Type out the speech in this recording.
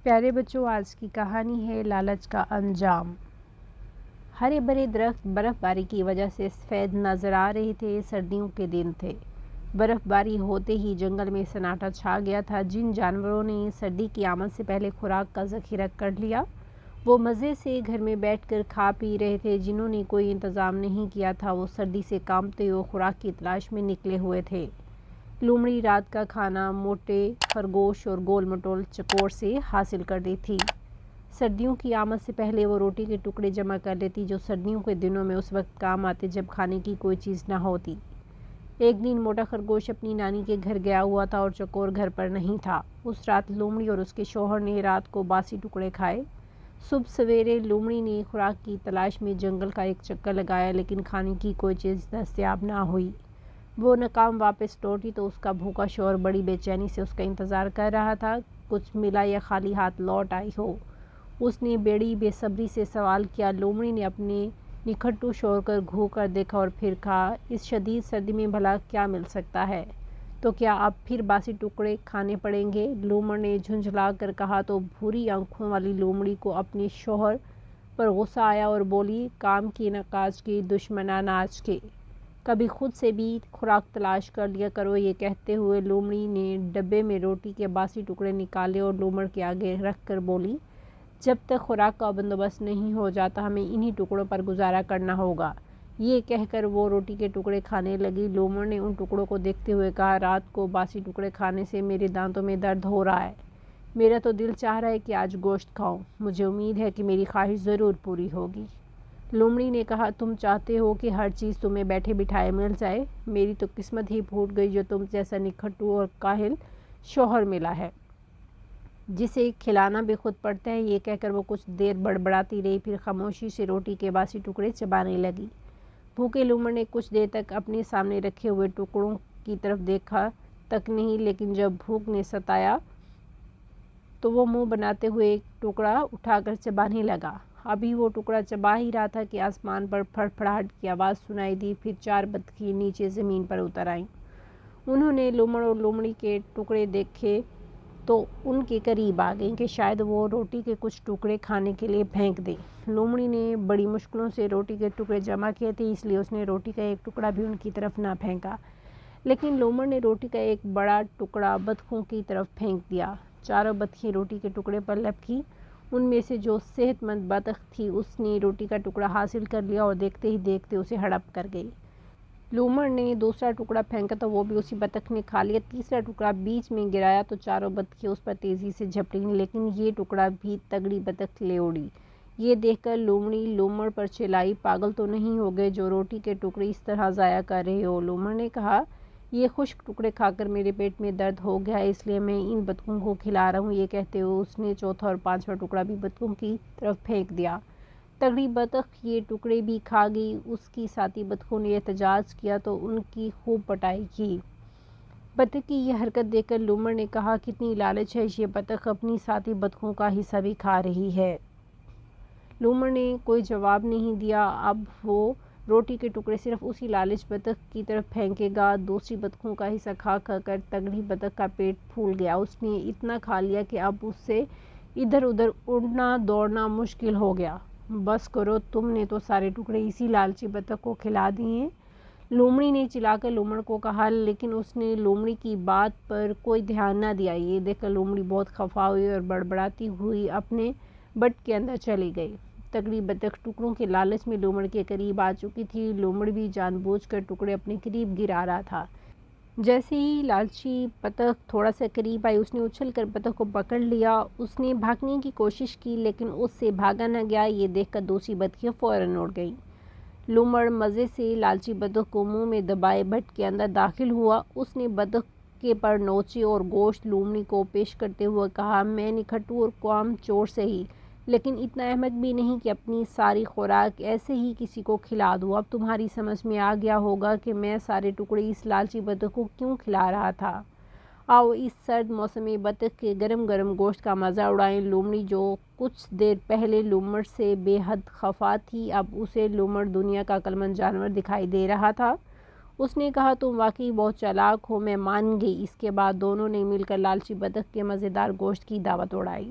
پیارے بچوں، آج کی کہانی ہے لالچ کا انجام۔ ہرے بھرے درخت برف باری کی وجہ سے سفید نظر آ رہے تھے۔ سردیوں کے دن تھے۔ برف باری ہوتے ہی جنگل میں سناٹا چھا گیا تھا۔ جن جانوروں نے سردی کی آمد سے پہلے خوراک کا ذخیرہ کر لیا، وہ مزے سے گھر میں بیٹھ کر کھا پی رہے تھے۔ جنہوں نے کوئی انتظام نہیں کیا تھا، وہ سردی سے کانپتے ہوئے خوراک کی تلاش میں نکلے ہوئے تھے۔ لومڑی رات کا کھانا موٹے خرگوش اور گول مٹول چکور سے حاصل کرتی تھی۔ سردیوں کی آمد سے پہلے وہ روٹی کے ٹکڑے جمع کر لیتی، جو سردیوں کے دنوں میں اس وقت کام آتے جب کھانے کی کوئی چیز نہ ہوتی۔ ایک دن موٹا خرگوش اپنی نانی کے گھر گیا ہوا تھا اور چکور گھر پر نہیں تھا۔ اس رات لومڑی اور اس کے شوہر نے رات کو باسی ٹکڑے کھائے۔ صبح سویرے لومڑی نے خوراک کی تلاش میں جنگل کا ایک چکر لگایا، لیکن کھانے کی کوئی چیز دستیاب نہ ہوئی۔ وہ ناکام واپس لوٹی تو اس کا بھوکا شوہر بڑی بے چینی سے اس کا انتظار کر رہا تھا، کچھ ملا یا خالی ہاتھ لوٹ آئی ہو۔ اس نے بڑی بے صبری سے سوال کیا۔ لومڑی نے اپنے نکھٹو شوہر کو گھو کر دیکھا اور پھر کہا، اس شدید سردی میں بھلا کیا مل سکتا ہے؟ تو کیا اب پھر باسی ٹکڑے کھانے پڑیں گے؟ لومڑ نے جھنجھلا کر کہا تو بھوری آنکھوں والی لومڑی کو اپنے شوہر پر غصہ آیا اور بولی، کام کی نہ کاج کی، دشمنا ناج کے، کبھی خود سے بھی خوراک تلاش کر لیا کرو۔ یہ کہتے ہوئے لومڑی نے ڈبے میں روٹی کے باسی ٹکڑے نکالے اور لومڑ کے آگے رکھ کر بولی، جب تک خوراک کا بندوبست نہیں ہو جاتا، ہمیں انہی ٹکڑوں پر گزارا کرنا ہوگا۔ یہ کہہ کر وہ روٹی کے ٹکڑے کھانے لگی۔ لومڑ نے ان ٹکڑوں کو دیکھتے ہوئے کہا، رات کو باسی ٹکڑے کھانے سے میرے دانتوں میں درد ہو رہا ہے۔ میرا تو دل چاہ رہا ہے کہ آج گوشت کھاؤں۔ مجھے امید ہے کہ میری خواہش ضرور پوری ہوگی۔ لومڑی نے کہا، تم چاہتے ہو کہ ہر چیز تمہیں بیٹھے بٹھائے مل جائے؟ میری تو قسمت ہی پھوٹ گئی جو تم جیسا نکھٹو اور کاہل شوہر ملا ہے، جسے کھلانا بھی خود پڑتا ہے۔ یہ کہہ کر وہ کچھ دیر بڑبڑاتی رہی، پھر خاموشی سے روٹی کے باسی ٹکڑے چبانے لگی۔ بھوکے لومڑ نے کچھ دیر تک اپنے سامنے رکھے ہوئے ٹکڑوں کی طرف دیکھا تک نہیں، لیکن جب بھوک نے ستایا تو وہ منہ بناتے ہوئے ایک ٹکڑا اٹھا کر چبانے لگا۔ ابھی وہ ٹکڑا چبا ہی رہا تھا کہ آسمان پر پھڑپھڑاہٹ کی آواز سنائی دی، پھر چار بطخیں نیچے زمین پر اتر آئیں۔ انہوں نے لومڑ اور لومڑی کے ٹکڑے دیکھے تو ان کے قریب آ گئیں کہ شاید وہ روٹی کے کچھ ٹکڑے کھانے کے لیے پھینک دیں۔ لومڑی نے بڑی مشکلوں سے روٹی کے ٹکڑے جمع کیے تھے، اس لیے اس نے روٹی کا ایک ٹکڑا بھی ان کی طرف نہ پھینکا، لیکن لومڑ نے روٹی کا ایک بڑا ٹکڑا بطخوں کی طرف پھینک دیا۔ چاروں بطخیں روٹی کے ٹکڑے پر لپکیں۔ ان میں سے جو صحت مند بطخ تھی، اس نے روٹی کا ٹکڑا حاصل کر لیا اور دیکھتے ہی دیکھتے اسے ہڑپ کر گئی۔ لومڑ نے دوسرا ٹکڑا پھینکا تو وہ بھی اسی بطخ نے کھا لیا۔ تیسرا ٹکڑا بیچ میں گرایا تو چاروں بطخیں اس پر تیزی سے جھپٹیں، لیکن یہ ٹکڑا بھی تگڑی بطخ لے اڑی۔ یہ دیکھ کر لومڑی لومڑ پر چلائی، پاگل تو نہیں ہو گئے جو روٹی کے ٹکڑے اس طرح ضائع کر رہے ہو؟ لومڑ نے کہا، یہ خشک ٹکڑے کھا کر میرے پیٹ میں درد ہو گیا ہے، اس لیے میں ان بطخوں کو کھلا رہا ہوں۔ یہ کہتے ہوئے اس نے چوتھا اور پانچواں ٹکڑا بھی بطخوں کی طرف پھینک دیا۔ تگڑی بطخ یہ ٹکڑے بھی کھا گئی۔ اس کی ساتھی بطخوں نے احتجاج کیا تو ان کی خوب پٹائی کی۔ بطخ کی یہ حرکت دیکھ کر لومڑ نے کہا، کتنی لالچ ہے یہ بطخ، اپنی ساتھی بطخوں کا حصہ بھی کھا رہی ہے۔ لومڑ نے کوئی جواب نہیں دیا۔ اب وہ روٹی کے ٹکڑے صرف اسی لالچ بطخ کی طرف پھینکے گا۔ دوسری بطخوں کا حصہ کھا کھا کر تگڑی بطخ کا پیٹ پھول گیا۔ اس نے اتنا کھا لیا کہ اب اس سے ادھر ادھر اڑنا دوڑنا مشکل ہو گیا۔ بس کرو، تم نے تو سارے ٹکڑے اسی لالچی بطخ کو کھلا دیے، لومڑی نے چلا کر لومڑ کو کہا، لیکن اس نے لومڑی کی بات پر کوئی دھیان نہ دیا۔ یہ دیکھ کر لومڑی بہت خفا ہوئی اور بڑبڑاتی ہوئی اپنے بٹ کے اندر چلی گئی۔ تگڑی بطخ ٹکڑوں کے لالچ میں لومڑ کے قریب آ چکی تھی۔ لومڑ بھی جان بوجھ کر ٹکڑے اپنے قریب گرا رہا تھا۔ جیسے ہی لالچی بطخ تھوڑا سا قریب آئی، اس نے اچھل کر بطخ کو پکڑ لیا۔ اس نے بھاگنے کی کوشش کی، لیکن اس سے بھاگا نہ گیا۔ یہ دیکھ کر دوسری بطخیں فوراً اڑ گئیں۔ لومڑ مزے سے لالچی بطخ کو منہ میں دبائے بٹ کے اندر داخل ہوا۔ اس نے بطخ کے پر نوچے اور گوشت لومڑی کو پیش کرتے ہوئے کہا، میں نکھٹو اور کام چور سہی، لیکن اتنا احمق بھی نہیں کہ اپنی ساری خوراک ایسے ہی کسی کو کھلا دوں۔ اب تمہاری سمجھ میں آ گیا ہوگا کہ میں سارے ٹکڑے اس لالچی بطخ کو کیوں کھلا رہا تھا۔ آؤ اس سرد موسم میں بطخ کے گرم گرم گوشت کا مزہ اڑائیں۔ لومڑی جو کچھ دیر پہلے لومڑ سے بے حد خفا تھی، اب اسے لومڑ دنیا کا عقلمند جانور دکھائی دے رہا تھا۔ اس نے کہا، تم واقعی بہت چالاک ہو، میں مان گئی۔ اس کے بعد دونوں نے مل کر لالچی بطخ کے مزیدار گوشت کی دعوت اڑائی۔